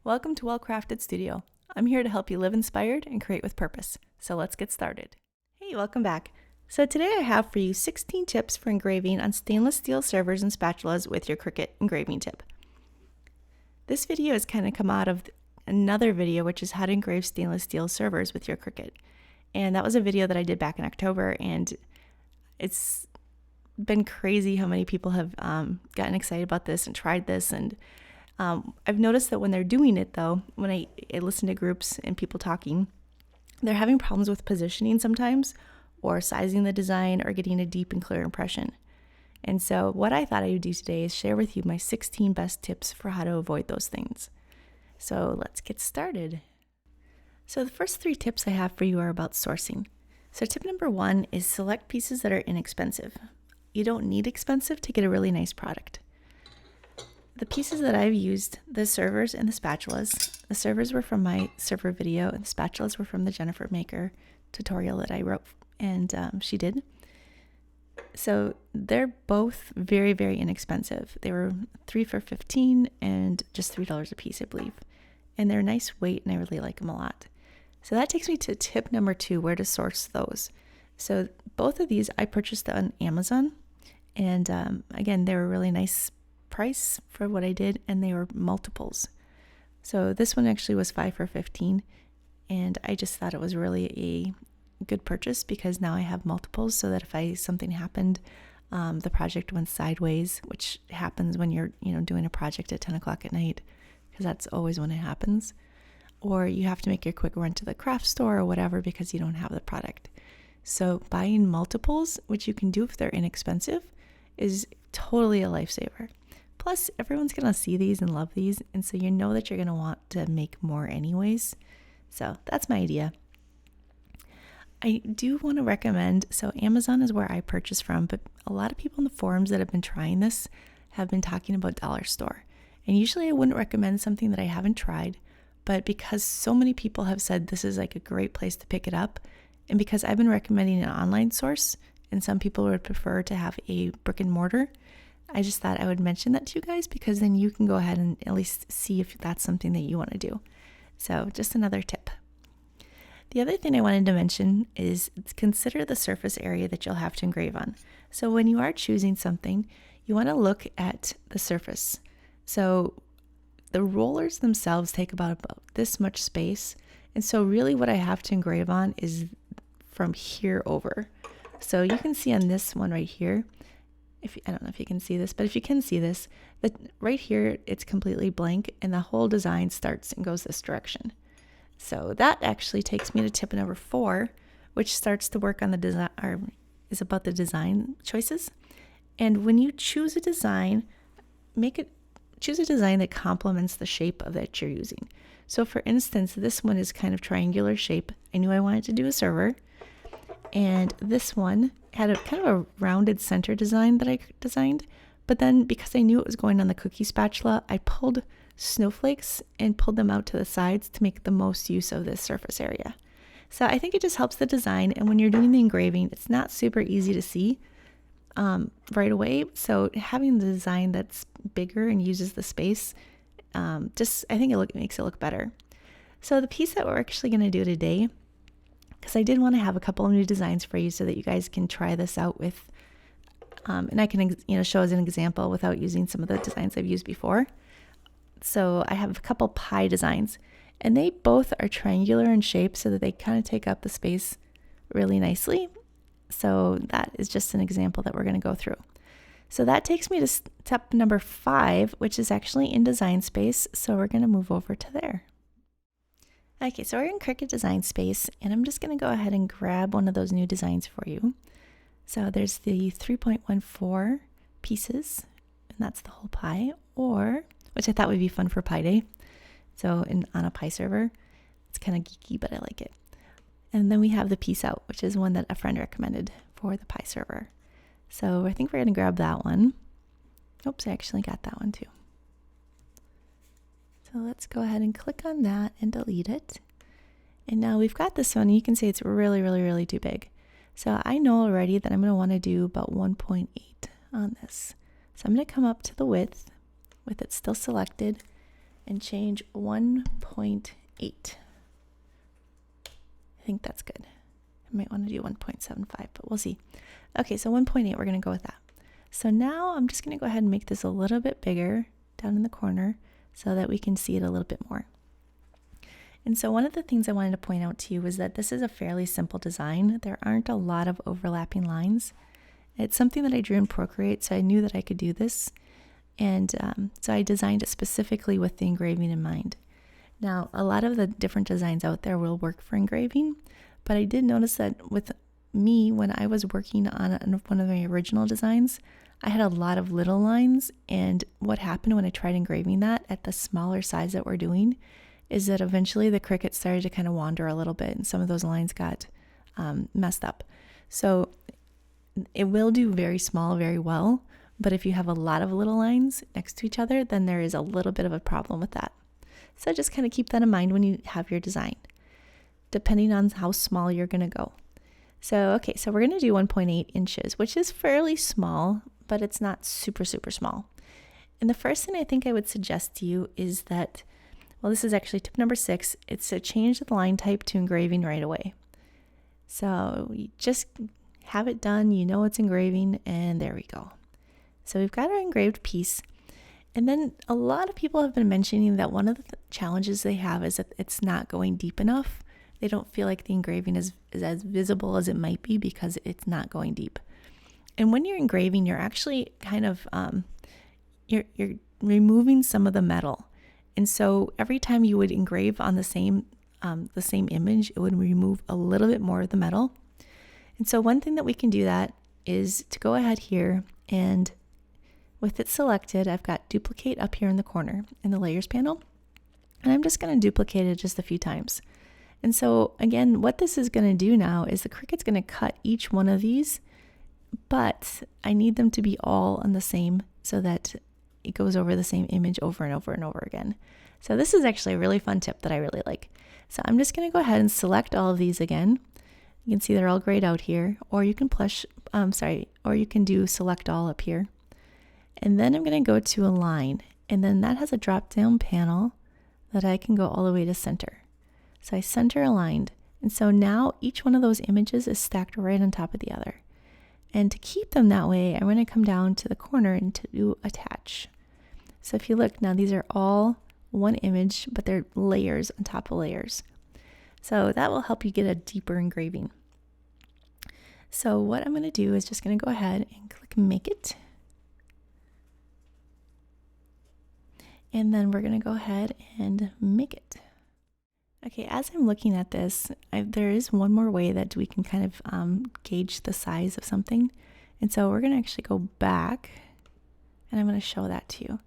Welcome to Well Crafted Studio. I'm here to help you live inspired and create with purpose. So let's get started. Hey, welcome back. So today I have for you 16 tips for engraving on stainless steel servers and spatulas with your Cricut engraving tip. This video has kind of come out of another video, which is how to engrave stainless steel servers with your Cricut. And that was a video that I did back in October, and it's been crazy how many people have gotten excited about this and tried this. And I've noticed that when they're doing it, though, when I listen to groups and people talking, they're having problems with positioning sometimes, or sizing the design, or getting a deep and clear impression. And so what I thought I would do today is share with you my 16 best tips for how to avoid those things. So let's get started. So the first 3 tips I have for you are about sourcing. So tip number 1 is select pieces that are inexpensive. You don't need expensive to get a really nice product. The pieces that I've used, the servers and the spatulas, the servers were from my server video and the spatulas were from the Cricut Maker tutorial that I wrote and she did. So they're both very, very inexpensive. They were 3 for $15 and just $3 a piece, I believe. And they're a nice weight and I really like them a lot. So that takes me to tip number 2, where to source those. So both of these I purchased on Amazon, and again, they were really nice price for what I did, and they were multiples. So this one actually was 5 for $15, and I just thought it was really a good purchase because now I have multiples, so that if something happened, the project went sideways, which happens when you're doing a project at 10 o'clock at night, because that's always when it happens, or you have to make your quick run to the craft store or whatever because you don't have the product. So buying multiples, which you can do if they're inexpensive, is totally a lifesaver. Plus, everyone's going to see these and love these, and so you know that you're going to want to make more anyways. So that's my idea. I do want to recommend, so Amazon is where I purchase from, but a lot of people in the forums that have been trying this have been talking about dollar store. And usually I wouldn't recommend something that I haven't tried, but because so many people have said this is like a great place to pick it up, and because I've been recommending an online source, and some people would prefer to have a brick and mortar, I just thought I would mention that to you guys because then you can go ahead and at least see if that's something that you want to do. So just another tip. The other thing I wanted to mention is consider the surface area that you'll have to engrave on. So when you are choosing something, you want to look at the surface. So the rollers themselves take about this much space. And so really what I have to engrave on is from here over. So you can see on this one right here, I don't know if you can see this, but if you can see this, that right here, it's completely blank and the whole design starts and goes this direction. So that actually takes me to tip number 4, which starts to work on the design, or is about the design choices. And when you choose a design, choose a design that complements the shape of that you're using. So for instance, this one is kind of triangular shape. I knew I wanted to do a server, and this one had a kind of a rounded center design that I designed, but then because I knew it was going on the cookie spatula, I pulled snowflakes and pulled them out to the sides to make the most use of this surface area. So I think it just helps the design, and when you're doing the engraving, it's not super easy to see right away, so having the design that's bigger and uses the space, I think it makes it look better. So the piece that we're actually going to do today, because I did want to have a couple of new designs for you so that you guys can try this out with, and I can show as an example without using some of the designs I've used before. So I have a couple pie designs, and they both are triangular in shape so that they kind of take up the space really nicely. So that is just an example that we're going to go through. So that takes me to step number 5, which is actually in Design Space. So we're going to move over to there. Okay, so we're in Cricut Design Space, and I'm just going to go ahead and grab one of those new designs for you. So there's the 3.14 pieces, and that's the whole pie, which I thought would be fun for Pie Day. So on a pie server, it's kind of geeky, but I like it. And then we have the piece out, which is one that a friend recommended for the pie server. So I think we're going to grab that one. Oops, I actually got that one too. So let's go ahead and click on that and delete it. And now we've got this one. You can see it's really, really, really too big. So I know already that I'm going to want to do about 1.8 on this. So I'm going to come up to the width with it still selected, and change 1.8. I think that's good. I might want to do 1.75, but we'll see. Okay, so 1.8, we're going to go with that. So now I'm just going to go ahead and make this a little bit bigger down in the corner so that we can see it a little bit more. And so one of the things I wanted to point out to you was that this is a fairly simple design. There aren't a lot of overlapping lines. It's something that I drew in Procreate, so I knew that I could do this. And so I designed it specifically with the engraving in mind. Now, a lot of the different designs out there will work for engraving, but I did notice that with me, when I was working on one of my original designs, I had a lot of little lines, and what happened when I tried engraving that at the smaller size that we're doing is that eventually the Cricut started to kind of wander a little bit, and some of those lines got messed up. So it will do very small very well, but if you have a lot of little lines next to each other, then there is a little bit of a problem with that. So just kind of keep that in mind when you have your design, depending on how small you're going to go. So, okay, so we're going to do 1.8 inches, which is fairly small, but it's not super, super small. And the first thing I think I would suggest to you is that, well, this is actually tip number 6. It's to change the line type to engraving right away. So you just have it done, you know it's engraving, and there we go. So we've got our engraved piece. And then a lot of people have been mentioning that one of the challenges they have is that it's not going deep enough. They don't feel like the engraving is as visible as it might be because it's not going deep. And when you're engraving, you're actually kind of, you're removing some of the metal. And so every time you would engrave on the same image, it would remove a little bit more of the metal. And so one thing that we can do that is to go ahead here, and with it selected, I've got duplicate up here in the corner in the layers panel. And I'm just going to duplicate it just a few times. And so again, what this is going to do now is the Cricut's going to cut each one of these, but I need them to be all on the same so that it goes over the same image over and over and over again. So this is actually a really fun tip that I really like. So I'm just going to go ahead and select all of these again. You can see they're all grayed out here, or you can or you can do select all up here. And then I'm going to go to align, and then that has a drop down panel that I can go all the way to center. So I center aligned. And so now each one of those images is stacked right on top of the other. And to keep them that way, I'm going to come down to the corner and to do attach. So if you look now, these are all one image, but they're layers on top of layers. So that will help you get a deeper engraving. So what I'm going to do is just going to go ahead and click Make It. And then we're going to go ahead and make it. Okay, as I'm looking at this, there is one more way that we can kind of gauge the size of something. And so we're going to actually go back, and I'm going to show that to you.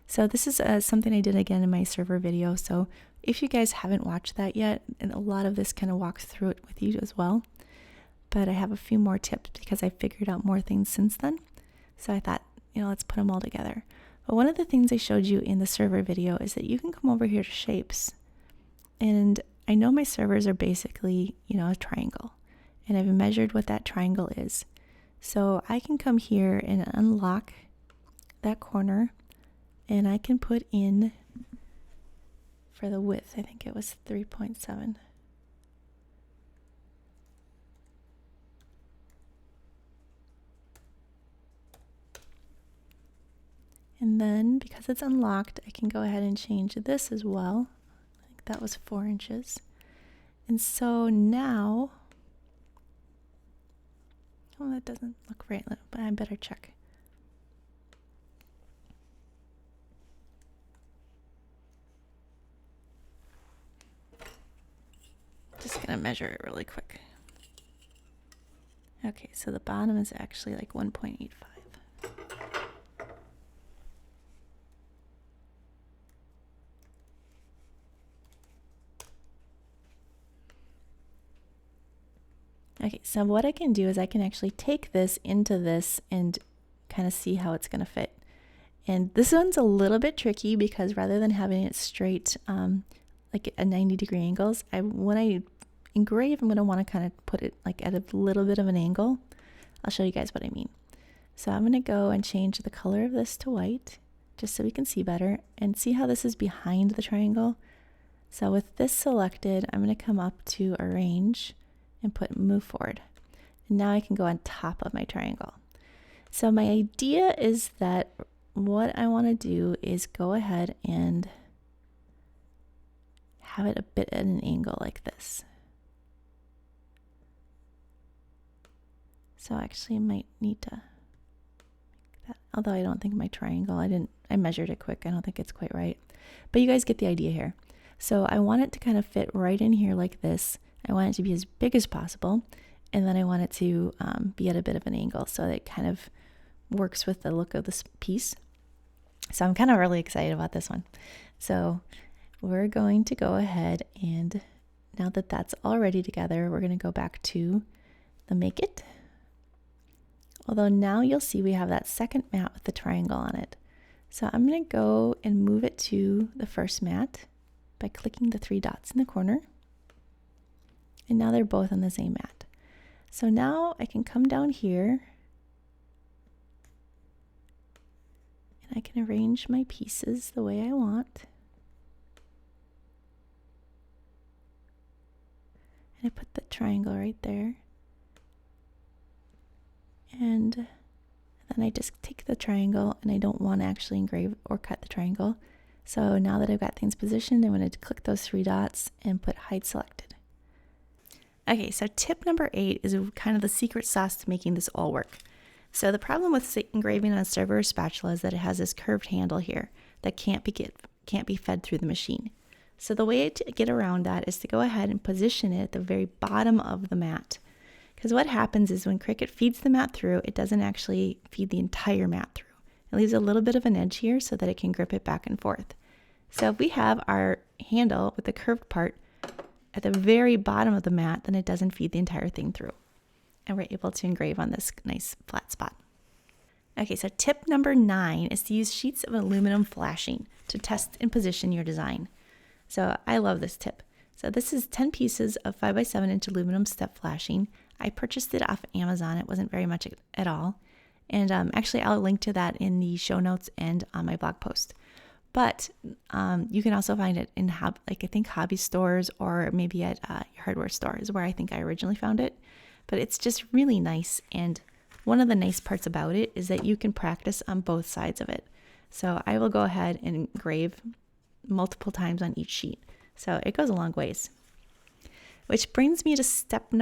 So this is something I did again in my server video. So if you guys haven't watched that yet, and a lot of this kind of walks through it with you as well. But I have a few more tips because I figured out more things since then. So I thought, let's put them all together. But one of the things I showed you in the server video is that you can come over here to shapes. And I know my servers are basically, a triangle, and I've measured what that triangle is. So I can come here and unlock that corner, and I can put in, for the width, I think it was 3.7. And then because it's unlocked, I can go ahead and change this as well. That was 4 inches. And so now, that doesn't look right, but I better check. Just gonna measure it really quick. Okay, so the bottom is actually like 1.85. Okay, so what I can do is I can actually take this into this and kind of see how it's going to fit. And this one's a little bit tricky because rather than having it straight, like at 90-degree angles, when I engrave, I'm going to want to kind of put it like at a little bit of an angle. I'll show you guys what I mean. So I'm going to go and change the color of this to white. just so we can see better, and see how this is behind the triangle. So with this selected, I'm going to come up to arrange and put move forward. And now I can go on top of my triangle. So my idea is that what I want to do is go ahead and have it a bit at an angle like this. So actually I might need to make that, although I don't think my triangle, I measured it quick. I don't think it's quite right, but you guys get the idea here. So I want it to kind of fit right in here like this. I want it to be as big as possible. And then I want it to be at a bit of an angle so that it kind of works with the look of this piece. So I'm kind of really excited about this one. So we're going to go ahead, and now that that's all ready together, we're going to go back to the Make It. Although now you'll see we have that second mat with the triangle on it. So I'm going to go and move it to the first mat by clicking the 3 dots in the corner. And now they're both on the same mat. So now I can come down here and I can arrange my pieces the way I want. And I put the triangle right there. And then I just take the triangle, and I don't want to actually engrave or cut the triangle. So now that I've got things positioned, I'm going to click those 3 dots and put hide selected. Okay, so tip number 8 is kind of the secret sauce to making this all work. So the problem with engraving on a server or spatula is that it has this curved handle here that can't be fed through the machine. So the way to get around that is to go ahead and position it at the very bottom of the mat. Because what happens is when Cricut feeds the mat through, it doesn't actually feed the entire mat through. It leaves a little bit of an edge here so that it can grip it back and forth. So if we have our handle with the curved part at the very bottom of the mat, then it doesn't feed the entire thing through. And we're able to engrave on this nice flat spot. Okay, so tip number 9 is to use sheets of aluminum flashing to test and position your design. So I love this tip. So this is 10 pieces of 5x7 inch aluminum step flashing. I purchased it off Amazon. It wasn't very much at all. And actually, I'll link to that in the show notes and on my blog post. But you can also find it in I think hobby stores, or maybe at your hardware store is where I think I originally found it. But it's just really nice. And one of the nice parts about it is that you can practice on both sides of it. So I will go ahead and engrave multiple times on each sheet. So it goes a long ways. Which brings me to tip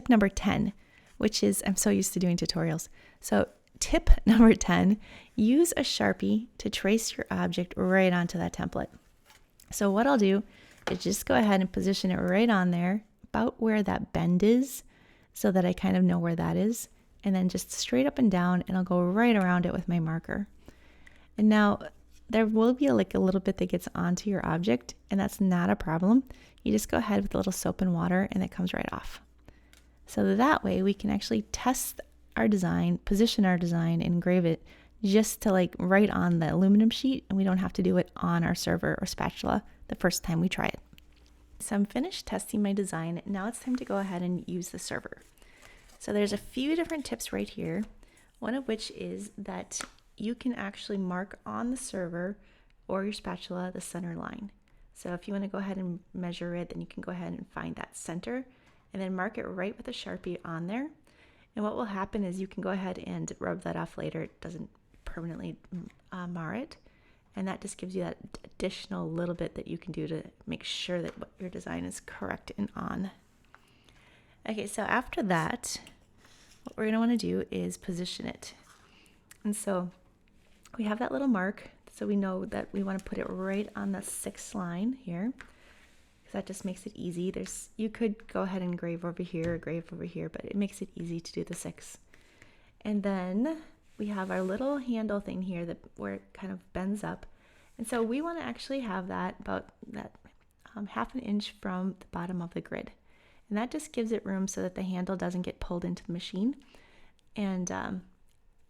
number 10, which is, I'm so used to doing tutorials. So tip number 10, use a Sharpie to trace your object right onto that template. So what I'll do is just go ahead and position it right on there, about where that bend is, so that I kind of know where that is, and then just straight up and down, and I'll go right around it with my marker. And now there will be a little bit that gets onto your object, and that's not a problem. You just go ahead with a little soap and water, and it comes right off. So that way we can actually test our design, position our design, and engrave it just to right on the aluminum sheet, and we don't have to do it on our server or spatula the first time we try it. So I'm finished testing my design. Now it's time to go ahead and use the server. So there's a few different tips right here, one of which is that you can actually mark on the server or your spatula the center line. So if you want to go ahead and measure it, then you can go ahead and find that center and then mark it right with a Sharpie on there. And what will happen is you can go ahead and rub that off later. It doesn't permanently mar it. And that just gives you that additional little bit that you can do to make sure that what your design is correct and on. Okay, so after that, what we're going to want to do is position it. And so we have that little mark, so we know that we want to put it right on the 6th line here, because that just makes it easy. You could go ahead and engrave over here, but it makes it easy to do the 6. And then we have our little handle thing here where it kind of bends up. And so we want to actually have that about that half an inch from the bottom of the grid. And that just gives it room so that the handle doesn't get pulled into the machine and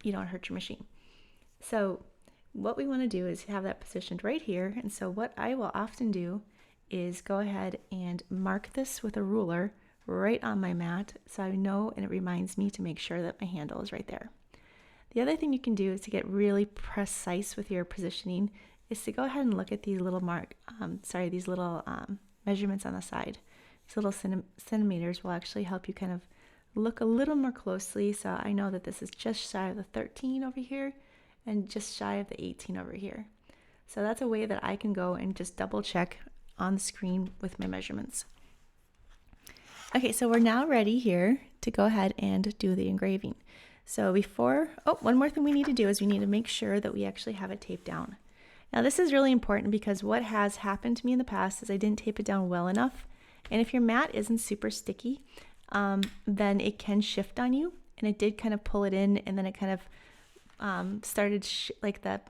you don't hurt your machine. So what we want to do is have that positioned right here. And so what I will often do is go ahead and mark this with a ruler right on my mat, so I know, and it reminds me to make sure that my handle is right there. The other thing you can do is to get really precise with your positioning is to go ahead and look at these little measurements on the side. These little centimeters will actually help you kind of look a little more closely. So I know that this is just shy of the 13 over here and just shy of the 18 over here. So that's a way that I can go and just double check on the screen with my measurements. Okay, so we're now ready here to go ahead and do the engraving. So one more thing we need to do is we need to make sure that we actually have it taped down. Now this is really important because what has happened to me in the past is I didn't tape it down well enough. And if your mat isn't super sticky, then it can shift on you. And it did kind of pull it in, and then it kind of started, like the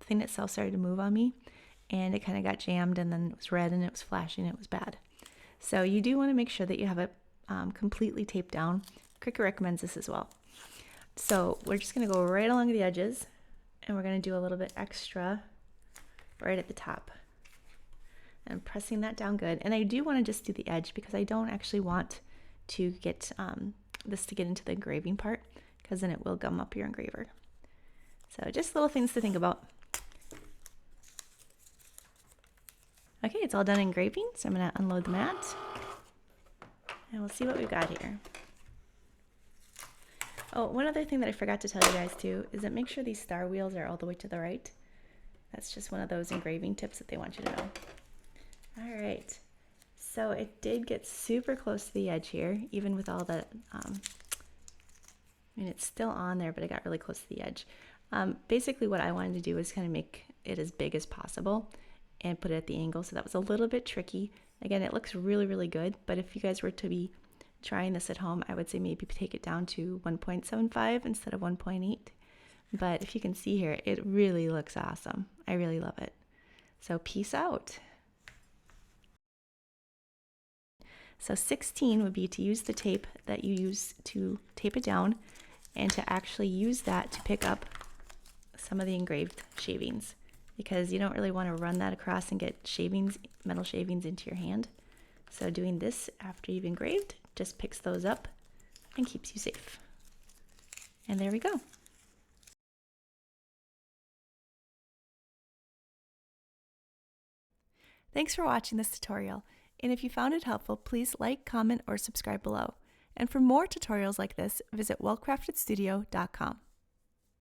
thing itself started to move on me. And it kind of got jammed, and then it was red and it was flashing and it was bad. So you do want to make sure that you have it completely taped down. Cricut recommends this as well. So we're just going to go right along the edges, and we're going to do a little bit extra right at the top. And I'm pressing that down good. And I do want to just do the edge because I don't actually want to get this to get into the engraving part, because then it will gum up your engraver. So just little things to think about. Okay, it's all done engraving, so I'm going to unload the mat. And we'll see what we've got here. Oh, one other thing that I forgot to tell you guys too is that make sure these star wheels are all the way to the right. That's just one of those engraving tips that they want you to know. All right, so it did get super close to the edge here, even with all the, it's still on there, but it got really close to the edge. Basically what I wanted to do is kind of make it as big as possible and put it at the angle, so that was a little bit tricky. Again, it looks really, really good, but if you guys were to be trying this at home, I would say maybe take it down to 1.75 instead of 1.8. But if you can see here, it really looks awesome. I really love it. So peace out. So 16 would be to use the tape that you use to tape it down, and to actually use that to pick up some of the engraved shavings, because you don't really want to run that across and get shavings, metal shavings, into your hand. So doing this after you've engraved just picks those up and keeps you safe. And there we go. Thanks for watching this tutorial, and if you found it helpful, please like, comment, or subscribe below. And for more tutorials like this, visit wellcraftedstudio.com.